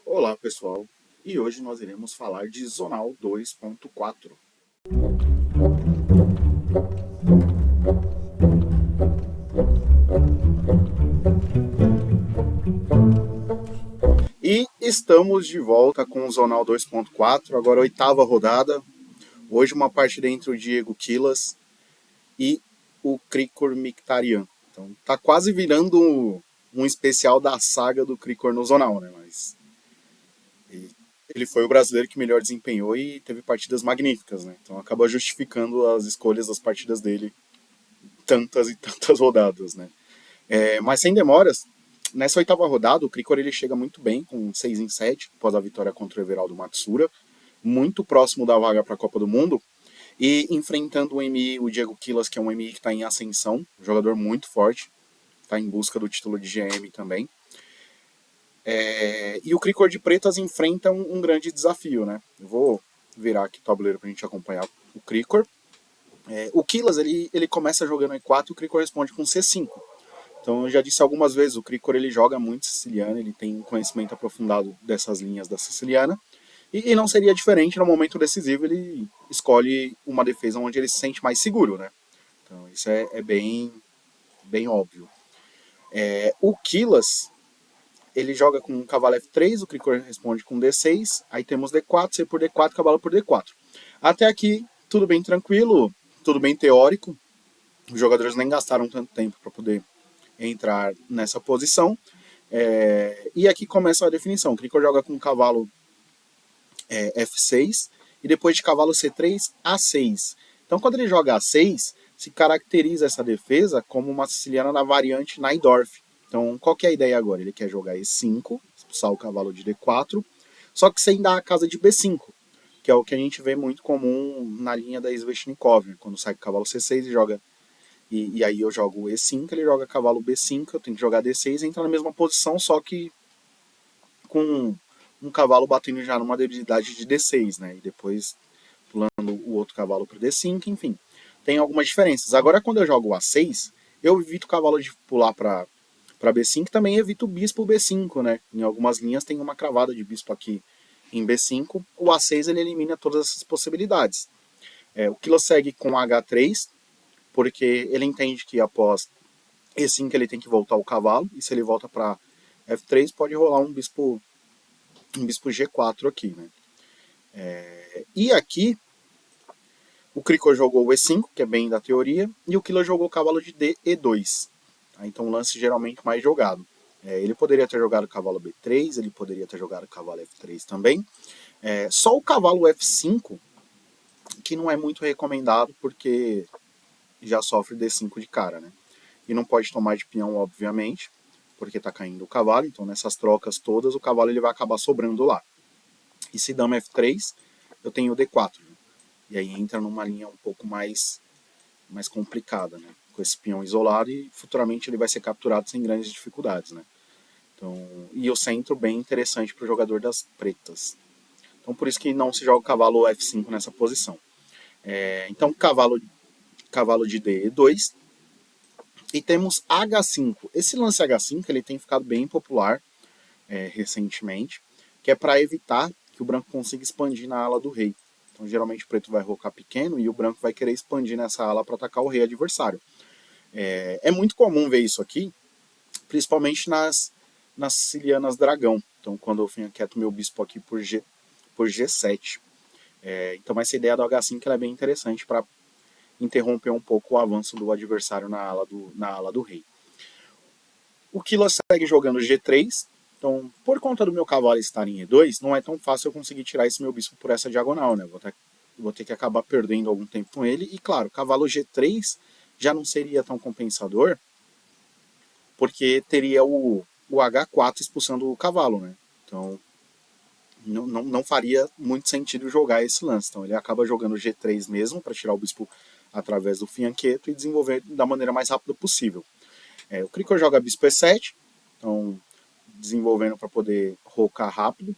Olá pessoal, e hoje nós iremos falar de Zonal 2.4. E estamos de volta com o Zonal 2.4, agora a oitava rodada. Hoje uma partida entre o Diego Quilas e o Krikor Mkhitaryan. Então tá quase virando um especial da saga do Krikor no Zonal, né? Mas ele foi o brasileiro que melhor desempenhou e teve partidas magníficas, né? Então acaba justificando as escolhas das partidas dele tantas e tantas rodadas, né? Mas sem demoras, nessa oitava rodada, o Krikor ele chega muito bem, com 6 em 7, após a vitória contra o Everaldo Matsura, muito próximo da vaga para a Copa do Mundo, e enfrentando o MI, o Diego Quilas, que é um MI que está em ascensão, um jogador muito forte, está em busca do título de GM também. E o Krikor de Pretas enfrenta um grande desafio, né? Eu vou virar aqui o tabuleiro para a gente acompanhar o Krikor. O Quilas ele começa jogando E4 e o Krikor responde com C5. Então, eu já disse algumas vezes, o Krikor ele joga muito siciliano, ele tem um conhecimento aprofundado dessas linhas da siciliana, e não seria diferente no momento decisivo, ele escolhe uma defesa onde ele se sente mais seguro, né? Então, isso é bem óbvio. O Quilas, ele joga com cavalo F3, o Krikor responde com D6, aí temos D4, C por D4, cavalo por D4. Até aqui, tudo bem tranquilo, tudo bem teórico, os jogadores nem gastaram tanto tempo para poder entrar nessa posição. E aqui começa a definição. O Krikor joga com cavalo F6 e depois de cavalo C3, A6. Então, quando ele joga A6, se caracteriza essa defesa como uma siciliana na variante Najdorf. Então, qual que é a ideia agora? Ele quer jogar E5, expulsar o cavalo de D4, só que sem dar a casa de B5, que é o que a gente vê muito comum na linha da Sveshnikov, quando sai com o cavalo C6 e joga e aí eu jogo E5, ele joga cavalo B5, eu tenho que jogar D6 e entra na mesma posição, só que com um cavalo batendo já numa debilidade de D6, né? E depois pulando o outro cavalo para D5, enfim. Tem algumas diferenças. Agora, quando eu jogo A6, eu evito o cavalo de pular para B5, também evito o bispo B5, né? Em algumas linhas tem uma cravada de bispo aqui em B5. O A6 ele elimina todas essas possibilidades. O Kilo segue com H3, porque ele entende que após E5 ele tem que voltar o cavalo, e se ele volta para F3 pode rolar um bispo G4 aqui, né? E aqui o Krikor jogou o E5, que é bem da teoria, e o Killer jogou o cavalo de D, E2. Então, um lance geralmente mais jogado. Ele poderia ter jogado o cavalo B3, ele poderia ter jogado o cavalo F3 também. Só o cavalo F5, que não é muito recomendado, porque já sofre D5 de cara, né? E não pode tomar de peão, obviamente, porque está caindo o cavalo. Então, nessas trocas todas, o cavalo ele vai acabar sobrando lá. E se dama F3, eu tenho o D4. Né? E aí entra numa linha um pouco mais complicada, né? Com esse peão isolado e futuramente ele vai ser capturado sem grandes dificuldades, né? Então, e o centro bem interessante para o jogador das pretas. Então, por isso que não se joga o cavalo F5 nessa posição. Então, cavalo de D, E2. E temos H5. Esse lance H5 ele tem ficado bem popular recentemente, que é para evitar que o branco consiga expandir na ala do rei. Então, geralmente o preto vai rocar pequeno e o branco vai querer expandir nessa ala para atacar o rei adversário. É muito comum ver isso aqui, principalmente nas sicilianas dragão. Então, quando eu inquieto meu bispo aqui por G7. Então, essa ideia do H5 ela é bem interessante para interromper um pouco o avanço do adversário na ala do rei. O Killa segue jogando G3. Então, por conta do meu cavalo estar em E2, não é tão fácil eu conseguir tirar esse meu bispo por essa diagonal, né? Vou ter que acabar perdendo algum tempo com ele. E claro, cavalo G3 já não seria tão compensador, porque teria o H4 expulsando o cavalo, né? Então, não faria muito sentido jogar esse lance. Então, ele acaba jogando G3 mesmo, para tirar o bispo através do fianqueto e desenvolver da maneira mais rápida possível. O Krikor joga bispo E7, então desenvolvendo para poder rocar rápido.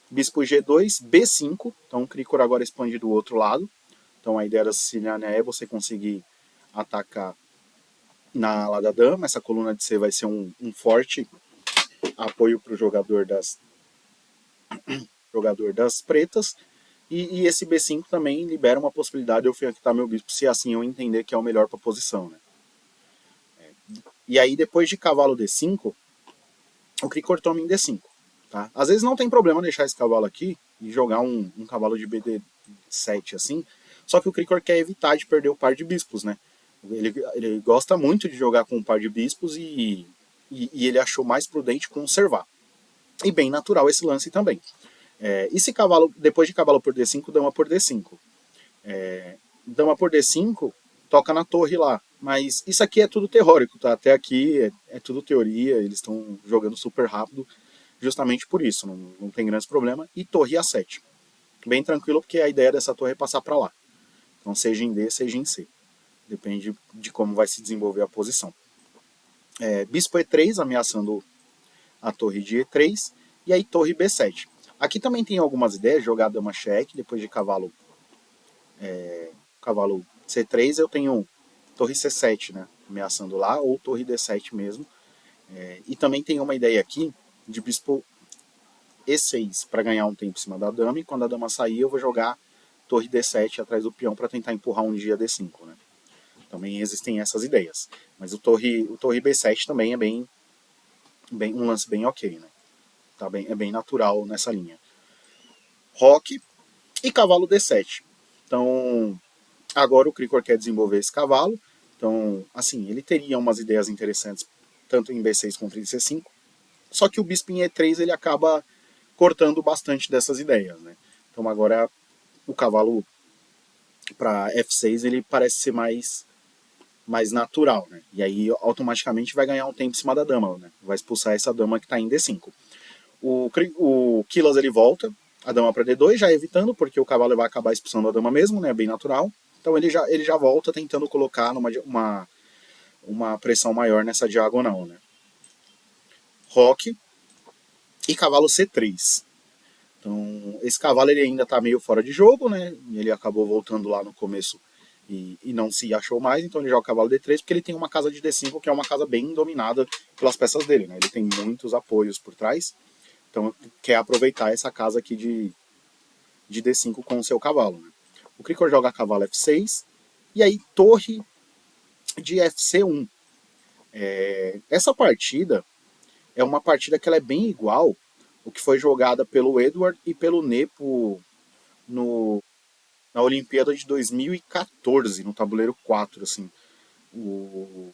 Bispo G2, B5, então o Krikor agora expande do outro lado. Então a ideia da siciliana é você conseguir atacar na ala da dama. Essa coluna de C vai ser um forte apoio para o jogador jogador das pretas, e esse B5 também libera uma possibilidade de eu ficar meu bispo, se assim eu entender que é o melhor para a posição, né? E aí depois de cavalo D5, o Krikor toma em D5. Tá? Às vezes não tem problema deixar esse cavalo aqui e jogar um cavalo de BD7 assim, só que o Krikor quer evitar de perder o par de bispos, né? Ele gosta muito de jogar com um par de bispos e ele achou mais prudente conservar. E bem natural esse lance também. E se cavalo, depois de cavalo por D5, dama por D5. Dama por D5, toca na torre lá. Mas isso aqui é tudo teórico, tá? Até aqui é tudo teoria, eles estão jogando super rápido justamente por isso, não tem grandes problemas. E torre A7. Bem tranquilo, porque a ideia dessa torre é passar para lá. Então seja em D, seja em C. Depende de como vai se desenvolver a posição. Bispo E3 ameaçando a torre de E3. E aí torre B7. Aqui também tem algumas ideias, jogar dama cheque, depois de cavalo C3 eu tenho torre C7, né, ameaçando lá, ou torre D7 mesmo. E também tem uma ideia aqui de bispo E6 para ganhar um tempo em cima da dama, e quando a dama sair eu vou jogar torre D7 atrás do peão para tentar empurrar um dia D5, né. Também existem essas ideias. Mas o torre B7 também é bem um lance bem ok, né. Tá bem, é bem natural nessa linha. Roque e cavalo D7. Então, agora o Krikor quer desenvolver esse cavalo. Então, assim, ele teria umas ideias interessantes, tanto em B6 quanto em C5. Só que o bispo em E3 ele acaba cortando bastante dessas ideias, né? Então agora o cavalo para F6 ele parece ser mais natural, né? E aí automaticamente vai ganhar um tempo em cima da dama, né? Vai expulsar essa dama que está em D5. O Kilas ele volta a dama para D2, já evitando, porque o cavalo vai acabar expulsando a dama mesmo, né? Bem natural. Então ele já volta tentando colocar uma pressão maior nessa diagonal, né? Roque e cavalo C3. Então, esse cavalo ele ainda está meio fora de jogo, né? Ele acabou voltando lá no começo e não se achou mais, então ele joga o cavalo D3 porque ele tem uma casa de D5 que é uma casa bem dominada pelas peças dele, né? Ele tem muitos apoios por trás, então quer aproveitar essa casa aqui de D5 com o seu cavalo, né? O Krikor joga cavalo F6 e aí torre de FC1. Essa partida é uma partida que ela é bem igual o que foi jogada pelo Edward e pelo Nepo no, na Olimpíada de 2014, no tabuleiro 4, assim. O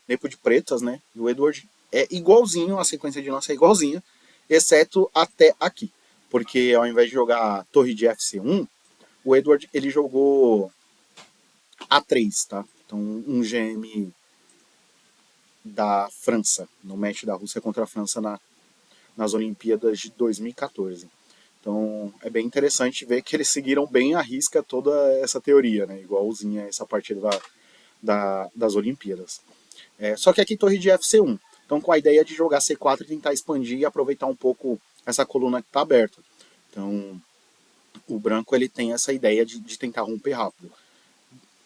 Nepo de pretas, né? E o Edward é igualzinho, a sequência de lança é igualzinha, exceto até aqui. Porque ao invés de jogar torre de FC1, o Edward ele jogou A3, tá? Então um GM da França, no match da Rússia contra a França nas Olimpíadas de 2014. Então é bem interessante ver que eles seguiram bem à risca toda essa teoria, né? Igualzinha essa partida das Olimpíadas. Só que aqui torre de FC1. Então com a ideia de jogar C4 e tentar expandir e aproveitar um pouco essa coluna que está aberta. Então o branco ele tem essa ideia de tentar romper rápido.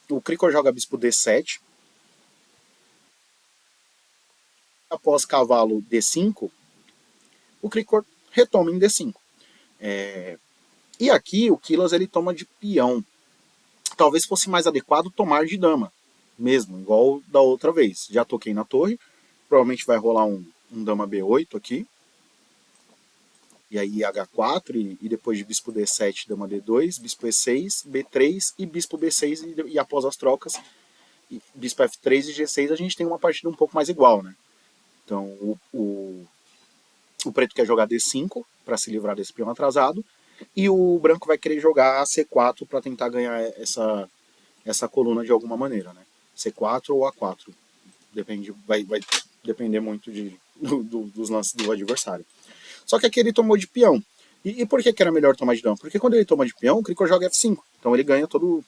O Krikor joga bispo D7. Após cavalo D5, o Krikor retoma em D5. E aqui o Kilas ele toma de peão. Talvez fosse mais adequado tomar de dama, mesmo, igual da outra vez. Já toquei na torre, provavelmente vai rolar um dama B8 aqui. E aí H4, e depois de bispo D7, dama D2, bispo E6, B3 e bispo B6, e após as trocas, bispo F3 e G6, a gente tem uma partida um pouco mais igual, né? Então o preto quer jogar D5 para se livrar desse peão atrasado, e o branco vai querer jogar C4 para tentar ganhar essa coluna de alguma maneira, né? C4 ou A4. Vai depender muito dos lances do adversário. Só que aqui ele tomou de peão. E por que era melhor tomar de dama? Porque quando ele toma de peão, o Krikor joga F5. Então ele ganha todo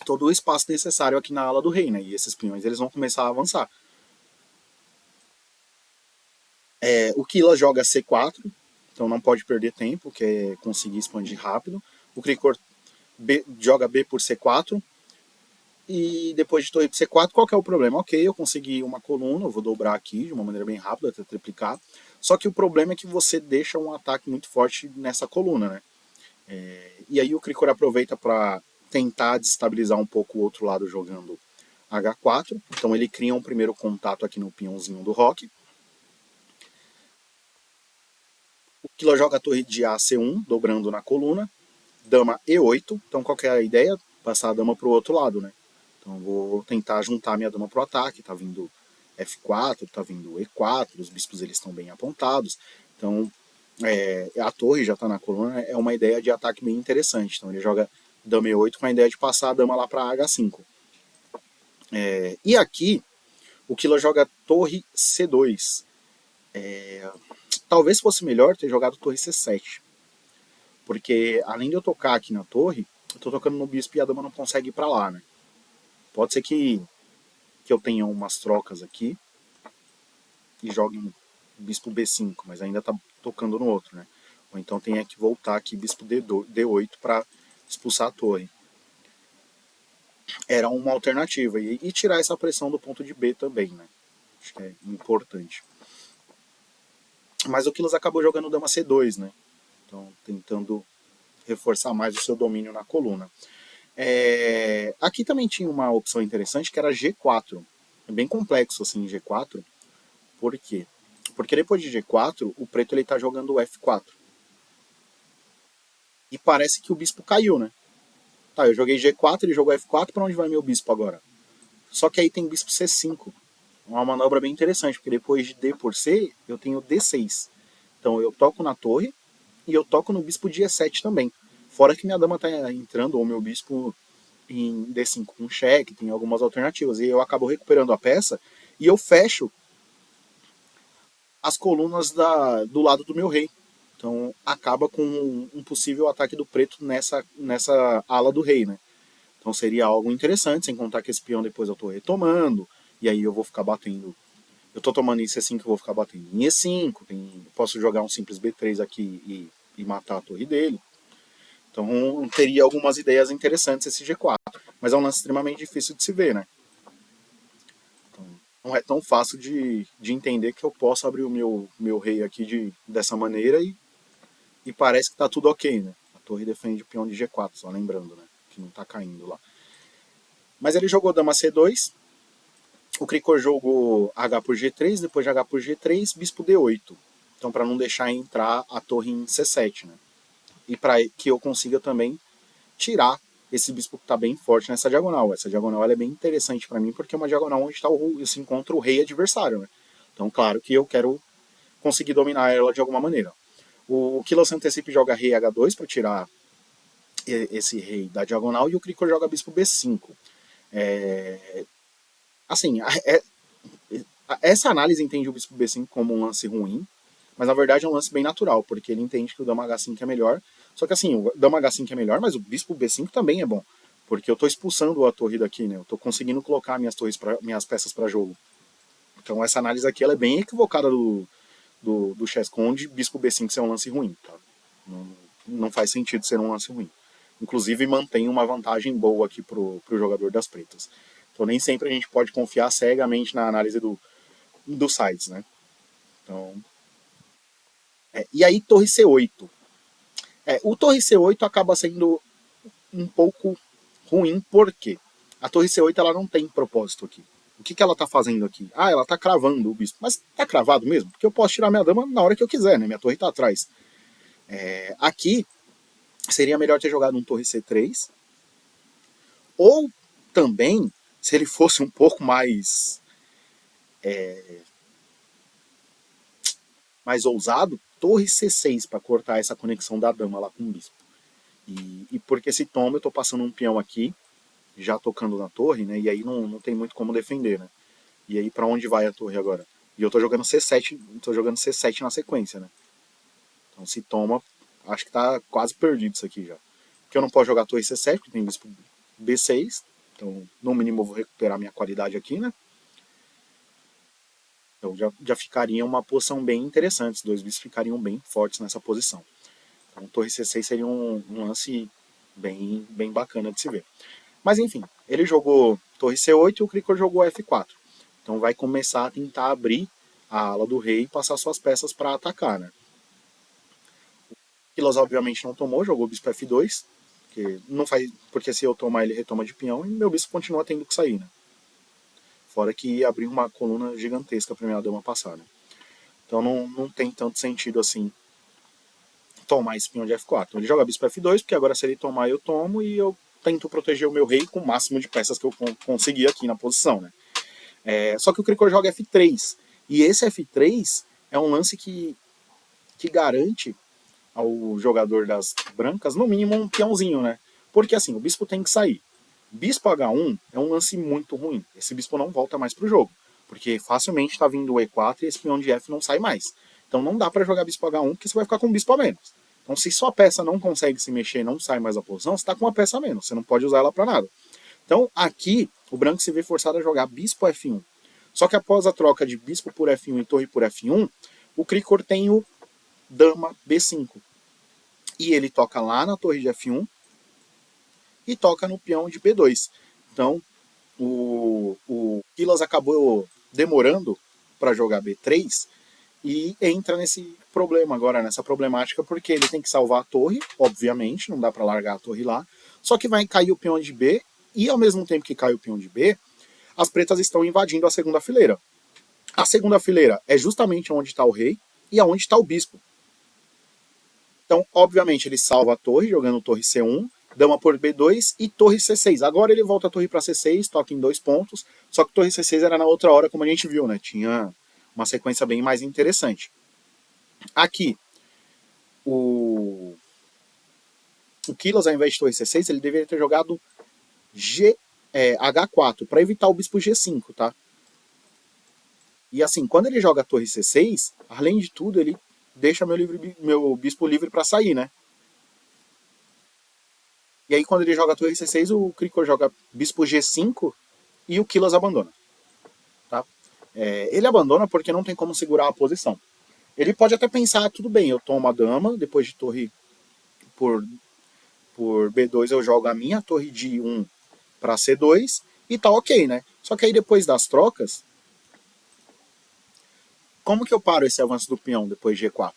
o espaço necessário aqui na ala do rei, né? E esses peões eles vão começar a avançar. O Kila joga C4, então não pode perder tempo, que é conseguir expandir rápido. O Krikor joga B por C4, e depois de torre por C4, qual que é o problema? Ok, eu consegui uma coluna, eu vou dobrar aqui de uma maneira bem rápida, até triplicar. Só que o problema é que você deixa um ataque muito forte nessa coluna, né? E aí o Cricor aproveita para tentar destabilizar um pouco o outro lado jogando H4. Então ele cria um primeiro contato aqui no peãozinho do roque. O Kila joga a torre de A C1, dobrando na coluna. Dama E8. Então qual que é a ideia? Passar a dama para o outro lado, né? Então vou tentar juntar minha dama pro ataque. Tá vindo F4, tá vindo E4, os bispos eles estão bem apontados. Então a torre já está na coluna, é uma ideia de ataque bem interessante. Então ele joga dama E8 com a ideia de passar a dama lá para H5. E aqui o Kila joga torre C2. Talvez fosse melhor ter jogado torre C7. Porque além de eu tocar aqui na torre, eu tô tocando no bispo e a dama não consegue ir para lá, né? Pode ser que eu tenha umas trocas aqui e jogue um bispo B5, mas ainda tá tocando no outro, né? Ou então tenha que voltar aqui bispo D8 para expulsar a torre. Era uma alternativa. E tirar essa pressão do ponto de B também, né? Acho que é importante. Mas o Quilas acabou jogando dama C2, né? Então, tentando reforçar mais o seu domínio na coluna. Aqui também tinha uma opção interessante que era G4. É bem complexo assim G4. Por quê? Porque depois de G4, o preto ele tá jogando F4. E parece que o bispo caiu, né? Tá, eu joguei G4, ele jogou F4, para onde vai meu bispo agora? Só que aí tem bispo C5. Uma manobra bem interessante, porque depois de D por C, eu tenho D6. Então eu toco na torre e eu toco no bispo de E7 também. Fora que minha dama tá entrando, ou meu bispo em D5 com cheque, tem algumas alternativas. E eu acabo recuperando a peça e eu fecho as colunas do lado do meu rei. Então acaba com um possível ataque do preto nessa ala do rei, né? Então seria algo interessante, sem contar que esse peão depois eu estou retomando, e aí eu vou ficar batendo. Eu estou tomando em C5, eu vou ficar batendo em E5, posso jogar um simples B3 aqui e matar a torre dele. Então teria algumas ideias interessantes esse G4, mas é um lance extremamente difícil de se ver, né? Então, não é tão fácil de entender que eu posso abrir o meu rei aqui dessa maneira e parece que está tudo ok, né? A torre defende o peão de G4, só lembrando, né? Que não está caindo lá. Mas ele jogou dama C2, o Cricor jogou H por G3, depois de H por G3, bispo D8. Então, para não deixar entrar a torre em C7, né? E para que eu consiga também tirar esse bispo que está bem forte nessa diagonal. Essa diagonal ela é bem interessante para mim, porque é uma diagonal onde se encontra o rei adversário, né? Então, claro que eu quero conseguir dominar ela de alguma maneira. O Kilos Antecipe joga rei H2 para tirar esse rei da diagonal e o Cricor joga bispo B5. Assim, essa análise entende o bispo B5 como um lance ruim, mas na verdade é um lance bem natural, porque ele entende que o dama H5 é melhor. Só que assim, o dama H5 é melhor, mas o bispo B5 também é bom, porque eu estou expulsando a torre daqui, né? Eu estou conseguindo colocar minhas peças para jogo. Então essa análise aqui ela é bem equivocada do chess onde bispo B5 ser um lance ruim. Tá? Não faz sentido ser um lance ruim. Inclusive mantém uma vantagem boa aqui pro jogador das pretas. Então nem sempre a gente pode confiar cegamente na análise dos sites, né? Então, e aí torre C8. O torre C8 acaba sendo um pouco ruim, porque a torre C8 ela não tem propósito aqui. O que ela tá fazendo aqui? Ah, ela tá cravando o bispo. Mas tá cravado mesmo? Porque eu posso tirar minha dama na hora que eu quiser, né? Minha torre tá atrás. Aqui seria melhor ter jogado um torre C3. Ou também, se ele fosse um pouco mais ousado, torre C6 para cortar essa conexão da dama lá com o bispo. E porque se toma, eu tô passando um peão aqui, já tocando na torre, né? E aí não tem muito como defender, né? E aí para onde vai a torre agora? E eu tô jogando C7, tô jogando C7 na sequência, né? Então se toma, acho que tá quase perdido isso aqui já. Porque eu não posso jogar torre C7, porque tem bispo B6. Então, no mínimo, eu vou recuperar minha qualidade aqui, né? Então já ficaria uma posição bem interessante. Os dois bispos ficariam bem fortes nessa posição. Então, torre C6 seria um lance bem bacana de se ver. Mas enfim, ele jogou torre C8 e o Cricor jogou F4. Então vai começar a tentar abrir a ala do rei e passar suas peças para atacar, né? Quilos obviamente não tomou, jogou bispo F2, que não faz, porque se eu tomar ele retoma de peão e meu bispo continua tendo que sair, né? Fora que abriu uma coluna gigantesca pra minha dama passar, né? Então não tem tanto sentido assim tomar esse peão de F4. Então ele joga bispo F2, porque agora se ele tomar eu tomo e eu tento proteger o meu rei com o máximo de peças que eu conseguir aqui na posição, né? Só que o Krikor joga F3, e esse F3 é um lance que garante ao jogador das brancas, no mínimo, um peãozinho, né? Porque assim, o bispo tem que sair. Bispo H1 é um lance muito ruim. Esse bispo não volta mais pro jogo, porque facilmente está vindo o E4 e esse peão de F não sai mais. Então não dá para jogar bispo H1 porque você vai ficar com um bispo a menos. Então se sua peça não consegue se mexer e não sai mais da posição, você está com uma peça a menos, você não pode usar ela para nada. Então aqui o branco se vê forçado a jogar bispo F1. Só que após a troca de bispo por F1 e torre por F1, o Krikor tem o dama B5. E ele toca lá na torre de F1 e toca no peão de B2. Então, o Quilas acabou demorando para jogar B3 e entra nesse problema agora, nessa problemática, porque ele tem que salvar a torre, obviamente, não dá para largar a torre lá, só que vai cair o peão de B e ao mesmo tempo que cai o peão de B, as pretas estão invadindo a segunda fileira. A segunda fileira é justamente onde está o rei e aonde está o bispo. Então, obviamente, ele salva a torre, jogando torre C1, dama por B2 e torre C6. Agora ele volta a torre para C6, toca em 2 pontos, só que torre C6 era na outra hora, como a gente viu, né? Tinha uma sequência bem mais interessante. Aqui, o Quilas, ao invés de torre C6, ele deveria ter jogado H4, para evitar o bispo G5, tá? E assim, quando ele joga a torre C6, além de tudo, ele deixa meu bispo livre para sair, né? E aí quando ele joga a torre C6, o Krikor joga bispo G5 e o Quilas abandona. Tá? Ele abandona porque não tem como segurar a posição. Ele pode até pensar, tudo bem, eu tomo a dama, depois de torre por B2 eu jogo a minha torre de 1 para C2 e tá ok, né? Só que aí depois das trocas, como que eu paro esse avanço do peão depois de E4?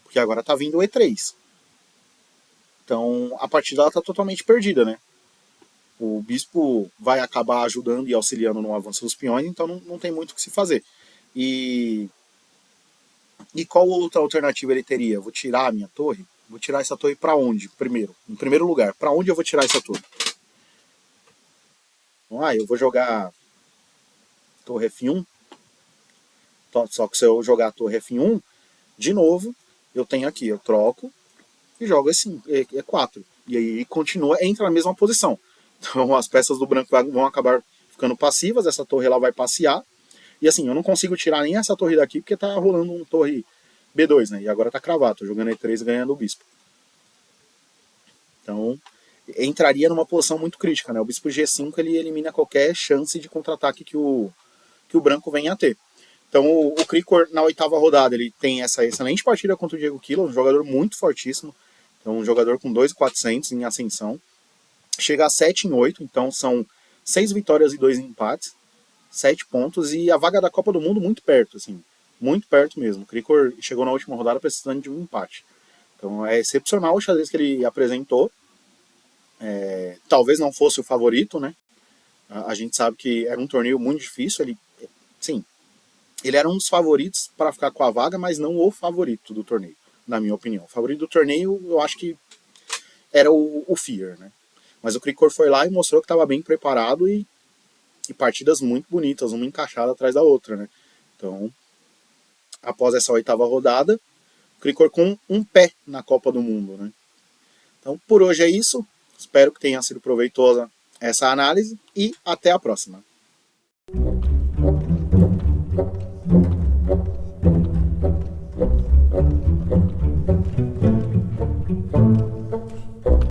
Porque agora tá vindo o E3. Então a partida está totalmente perdida, né? O bispo vai acabar ajudando e auxiliando no avanço dos peões, então não tem muito o que se fazer. E qual outra alternativa ele teria? Vou tirar a minha torre? Vou tirar essa torre para onde? Primeiro, em primeiro lugar, para onde eu vou tirar essa torre? Então, eu vou jogar torre F1. Só que se eu jogar a torre F1, de novo, eu tenho aqui, eu troco e jogo E4. E aí continua, entra na mesma posição. Então as peças do branco vão acabar ficando passivas, essa torre ela vai passear. E assim, eu não consigo tirar nem essa torre daqui porque tá rolando um torre B2, né? E agora tá cravado, tô jogando E3 ganhando o bispo. Então, entraria numa posição muito crítica, né? O bispo G5 ele elimina qualquer chance de contra-ataque que o branco venha a ter. Então o Krikor, na oitava rodada, ele tem essa excelente partida contra o Diego Quilos, um jogador muito fortíssimo. Então um jogador com 2.400 em ascensão. Chega a 7 em 8, então são 6 vitórias e 2 empates, 7 pontos, e a vaga da Copa do Mundo muito perto, assim, muito perto mesmo. O Krikor chegou na última rodada precisando de um empate. Então é excepcional o xadrez que ele apresentou. Talvez não fosse o favorito, né? A gente sabe que era um torneio muito difícil. Ele era um dos favoritos para ficar com a vaga, mas não o favorito do torneio, na minha opinião. O favorito do torneio, eu acho que era o Fear, né? Mas o Krikor foi lá e mostrou que estava bem preparado e partidas muito bonitas, uma encaixada atrás da outra, né? Então, após essa oitava rodada, o Krikor com um pé na Copa do Mundo, né? Então, por hoje é isso. Espero que tenha sido proveitosa essa análise e até a próxima.